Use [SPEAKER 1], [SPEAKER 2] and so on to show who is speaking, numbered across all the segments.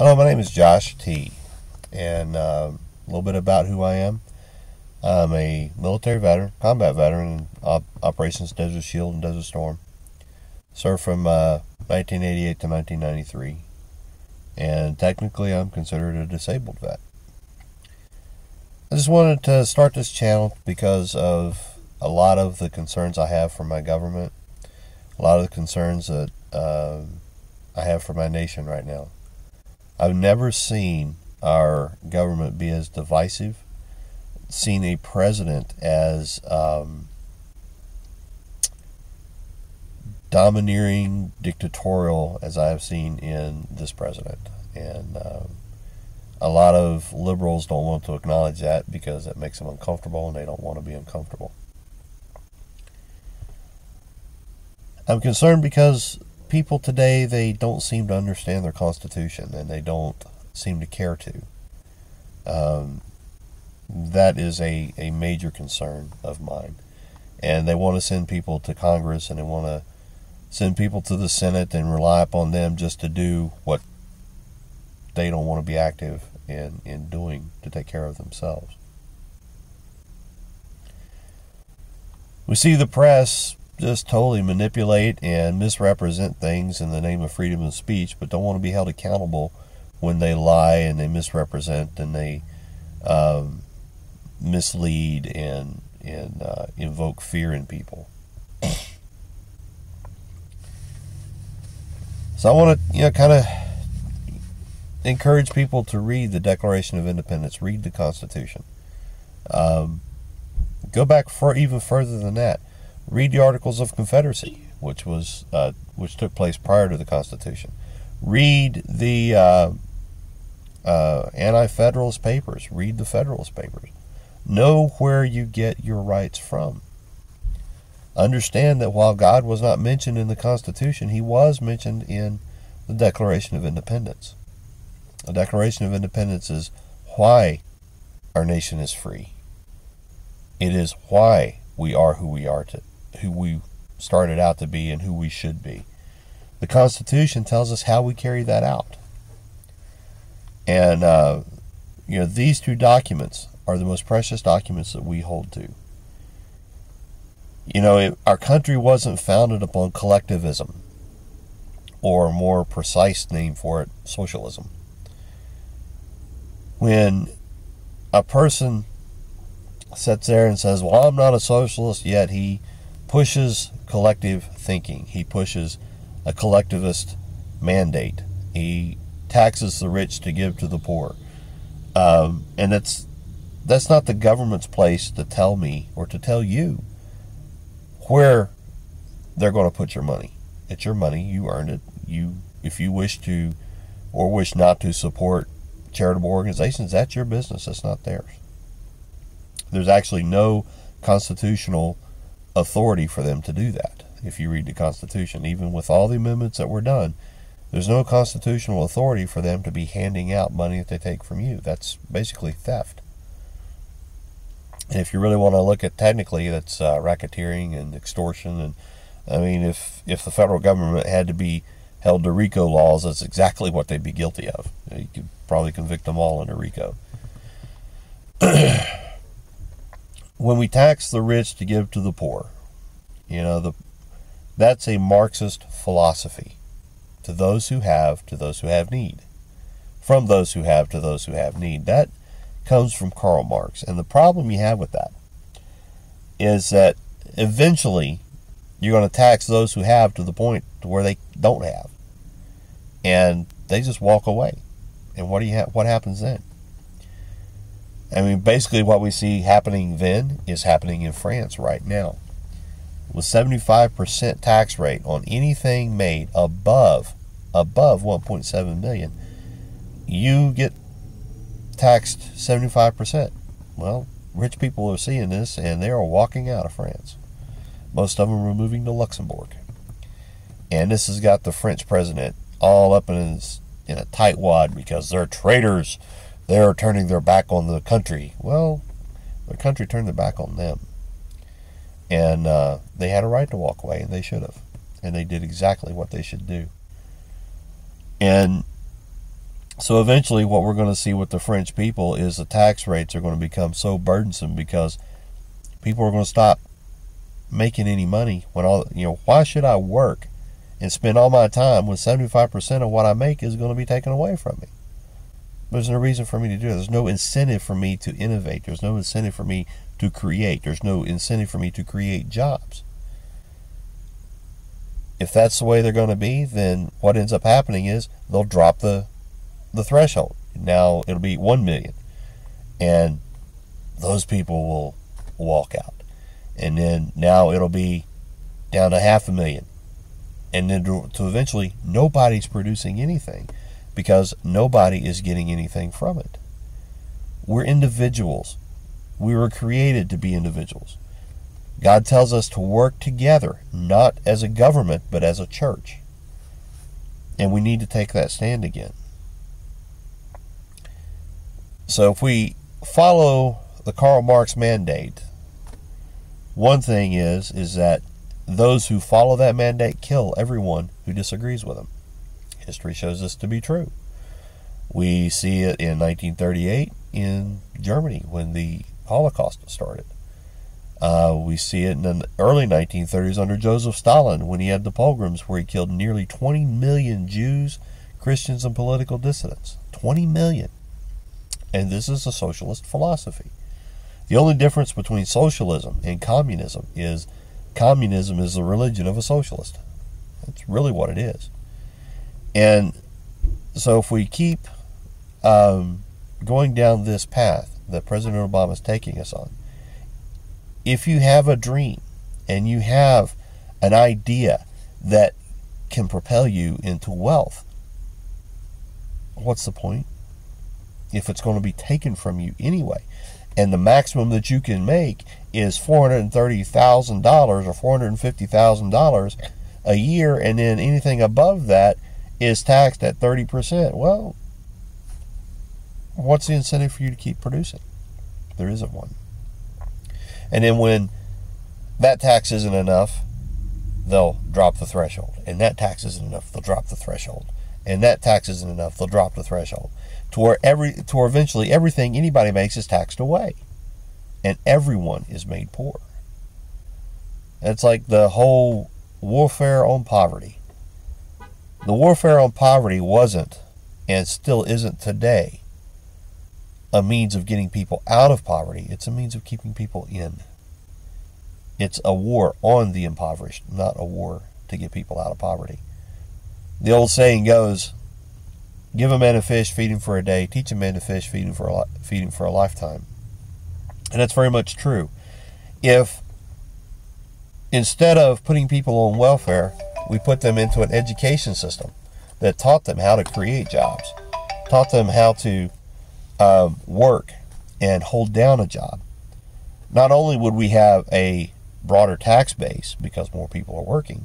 [SPEAKER 1] Hello, my name is Josh T. And a little bit about who I am. I'm a military veteran, combat veteran in Operations Desert Shield and Desert Storm. Served from 1988 to 1993. And technically I'm considered a disabled vet. I just wanted to start this channel because of a lot of the concerns I have for my government. A lot of the concerns that I have for my nation right now. I've never seen our government be as divisive, seen a president as domineering, dictatorial as I have seen in this president. And a lot of liberals don't want to acknowledge that because it makes them uncomfortable and they don't want to be uncomfortable. I'm concerned because people today, they don't seem to understand their Constitution, and they don't seem to care to. That is a major concern of mine. And they want to send people to Congress, and they want to send people to the Senate and rely upon them just to do what they don't want to be active in doing to take care of themselves. We see the press just totally manipulate and misrepresent things in the name of freedom of speech, but don't want to be held accountable when they lie and they misrepresent and they mislead and invoke fear in people. So I want to, kind of encourage people to read the Declaration of Independence, read the Constitution. Go back even further than that. Read the Articles of Confederacy, which took place prior to the Constitution. Read the Anti-Federalist Papers. Read the Federalist Papers. Know where you get your rights from. Understand that while God was not mentioned in the Constitution, He was mentioned in the Declaration of Independence. The Declaration of Independence is why our nation is free. It is why we are who we started out to be and who we should be. The Constitution tells us how we carry that out. And, these two documents are the most precious documents that we hold to. Our country wasn't founded upon collectivism, or a more precise name for it, socialism. When a person sits there and says, well, I'm not a socialist, yet he pushes collective thinking. He pushes a collectivist mandate. He taxes the rich to give to the poor. And that's not the government's place to tell me or to tell you where they're going to put your money. It's your money. You earned it. If you wish to or wish not to support charitable organizations, that's your business. That's not theirs. There's actually no constitutional authority for them to do that. If you read the Constitution, even with all the amendments that were done, there's no constitutional authority for them to be handing out money that they take from you. That's basically theft. And if you really want to look at technically, that's racketeering and extortion. And I mean, if the federal government had to be held to RICO laws, that's exactly what they'd be guilty of. You could probably convict them all under RICO. When we tax the rich to give to the poor, that's a Marxist philosophy. To those who have need. From those who have to those who have need. That comes from Karl Marx. And the problem you have with that is that eventually you're going to tax those who have to the point to where they don't have. And they just walk away. And what happens then? I mean, basically what we see happening then is happening in France right now. With 75% tax rate on anything made above 1.7 million, you get taxed 75%. Well, rich people are seeing this and they are walking out of France. Most of them are moving to Luxembourg. And this has got the French president all up in a tightwad because they're traitors. They're turning their back on the country. Well, the country turned their back on them. And they had a right to walk away, and they should have. And they did exactly what they should do. And So eventually what we're going to see with the French people is the tax rates are going to become so burdensome because people are going to stop making any money when why should I work and spend all my time when 75% of what I make is going to be taken away from me? There's no reason for me to do it. There's no incentive for me to innovate. There's no incentive for me to create. There's no incentive for me to create jobs. If that's the way they're going to be, then what ends up happening is they'll drop the threshold. Now it'll be 1 million. And those people will walk out. And then now it'll be down to 500,000. And then to eventually nobody's producing anything because nobody is getting anything from it. We're individuals. We were created to be individuals. God tells us to work together, not as a government, but as a church. And we need to take that stand again. So if we follow the Karl Marx mandate, one thing is that those who follow that mandate kill everyone who disagrees with them. History shows this to be true. We see it in 1938 in Germany when the Holocaust started. We see it in the early 1930s under Joseph Stalin when he had the pogroms where he killed nearly 20 million Jews, Christians, and political dissidents. 20 million. And this is a socialist philosophy. The only difference between socialism and communism is the religion of a socialist. That's really what it is. And so if we keep going down this path that President Obama is taking us on, if you have a dream and you have an idea that can propel you into wealth, what's the point? If it's going to be taken from you anyway. And the maximum that you can make is $430,000 or $450,000 a year, and then anything above that is taxed at 30%. Well, what's the incentive for you to keep producing? There isn't one. And then when that tax isn't enough, they'll drop the threshold. And that tax isn't enough, they'll drop the threshold. And that tax isn't enough, they'll drop the threshold. To where eventually everything anybody makes is taxed away. And everyone is made poor. It's like the whole warfare on poverty. The warfare on poverty wasn't, and still isn't today, a means of getting people out of poverty. It's a means of keeping people in. It's a war on the impoverished, not a war to get people out of poverty. The old saying goes, give a man a fish, feed him for a day. Teach a man to fish, feed him for a lifetime. And that's very much true. If instead of putting people on welfare, we put them into an education system that taught them how to create jobs, taught them how to work and hold down a job, not only would we have a broader tax base because more people are working,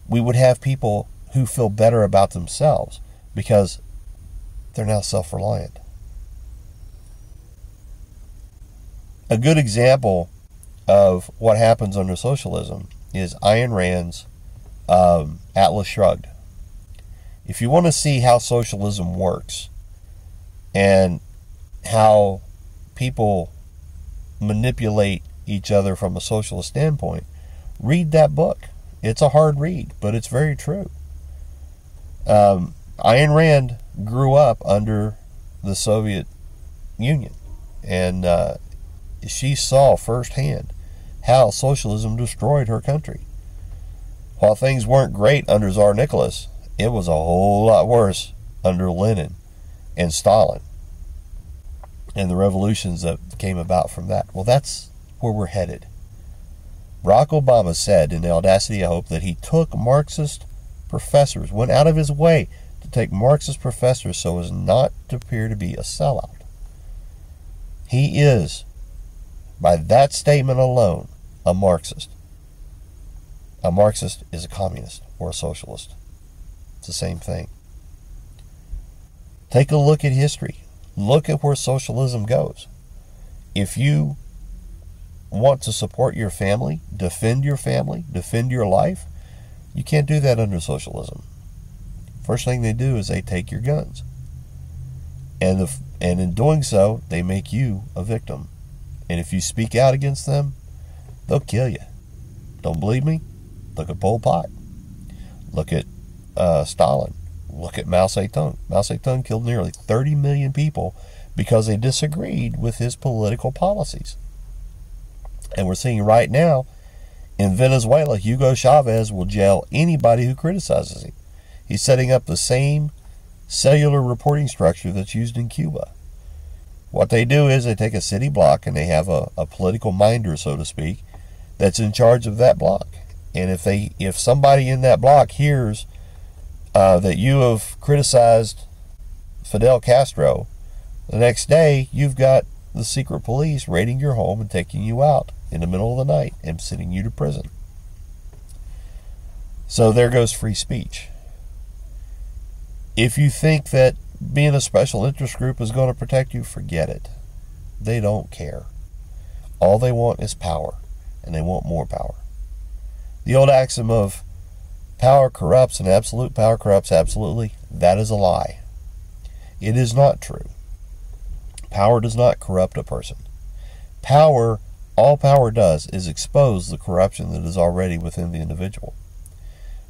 [SPEAKER 1] we would have people who feel better about themselves because they're now self-reliant. A good example of what happens under socialism is Ayn Rand's Atlas Shrugged. If you want to see how socialism works and how people manipulate each other from a socialist standpoint, read that book. It's a hard read, but it's very true. Ayn Rand grew up under the Soviet Union, and she saw firsthand how socialism destroyed her country. While things weren't great under Tsar Nicholas, it was a whole lot worse under Lenin and Stalin and the revolutions that came about from that. Well, that's where we're headed. Barack Obama said in The Audacity of Hope that he took Marxist professors, went out of his way to take Marxist professors so as not to appear to be a sellout. He is, by that statement alone, a Marxist. A Marxist is a communist or a socialist. It's the same thing. Take a look at history. Look at where socialism goes. If you want to support your family, defend your life, you can't do that under socialism. First thing they do is they take your guns. And in doing so, they make you a victim. And if you speak out against them, they'll kill you. Don't believe me? Look at Pol Pot. Look at Stalin. Look at Mao Zedong. Mao Zedong killed nearly 30 million people because they disagreed with his political policies. And we're seeing right now in Venezuela, Hugo Chavez will jail anybody who criticizes him. He's setting up the same cellular reporting structure that's used in Cuba. What they do is they take a city block and they have a political minder, so to speak, that's in charge of that block. And if somebody in that block hears that you have criticized Fidel Castro, the next day you've got the secret police raiding your home and taking you out in the middle of the night and sending you to prison. So there goes free speech. If you think that being a special interest group is going to protect you, forget it. They don't care. All they want is power, and they want more power. The old axiom of power corrupts and absolute power corrupts absolutely, that is a lie. It is not true. Power does not corrupt a person. All power does is expose the corruption that is already within the individual.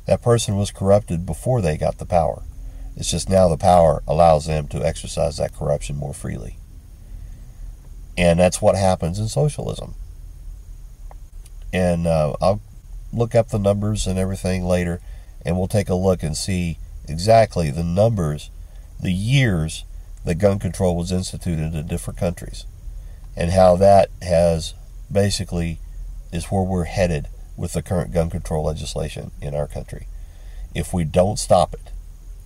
[SPEAKER 1] That person was corrupted before they got the power. It's just now the power allows them to exercise that corruption more freely. And that's what happens in socialism. And I'll look up the numbers and everything later, and we'll take a look and see exactly the numbers, the years that gun control was instituted in different countries, and how that has basically is where we're headed with the current gun control legislation in our country. If we don't stop it,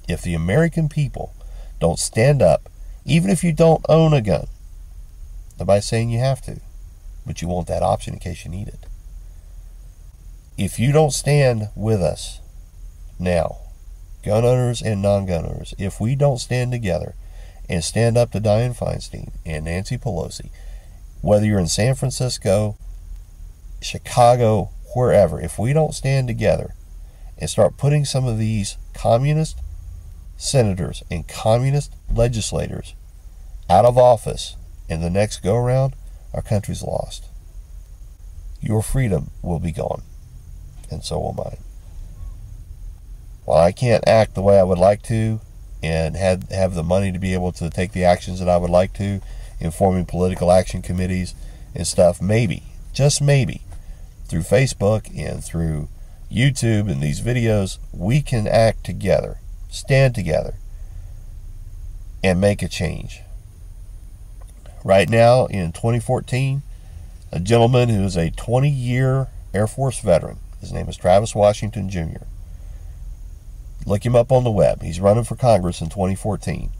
[SPEAKER 1] if the American people don't stand up, even if you don't own a gun, nobody's saying you have to, but you want that option in case you need it. If you don't stand with us now, gun owners and non-gun owners, if we don't stand together and stand up to Dianne Feinstein and Nancy Pelosi, whether you're in San Francisco, Chicago, wherever, if we don't stand together and start putting some of these communist senators and communist legislators out of office in the next go-around, our country's lost. Your freedom will be gone, and so will mine. While I can't act the way I would like to and have the money to be able to take the actions that I would like to in forming political action committees and stuff, maybe, just maybe, through Facebook and through YouTube and these videos, we can act together, stand together, and make a change. Right now, in 2014, a gentleman who is a 20-year Air Force veteran, his name is Travis Washington Jr. Look him up on the web. He's running for Congress in 2014.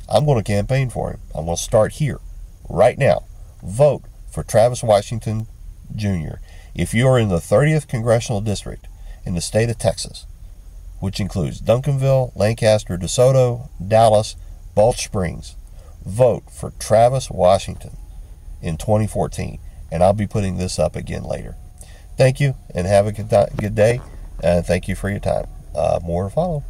[SPEAKER 1] I'm going to campaign for him. I'm going to start here, right now. Vote for Travis Washington Jr. If you are in the 30th Congressional District in the state of Texas, which includes Duncanville, Lancaster, DeSoto, Dallas, Balch Springs, vote for Travis Washington in 2014. And I'll be putting this up again later. Thank you, and have a good day. And thank you for your time. More to follow.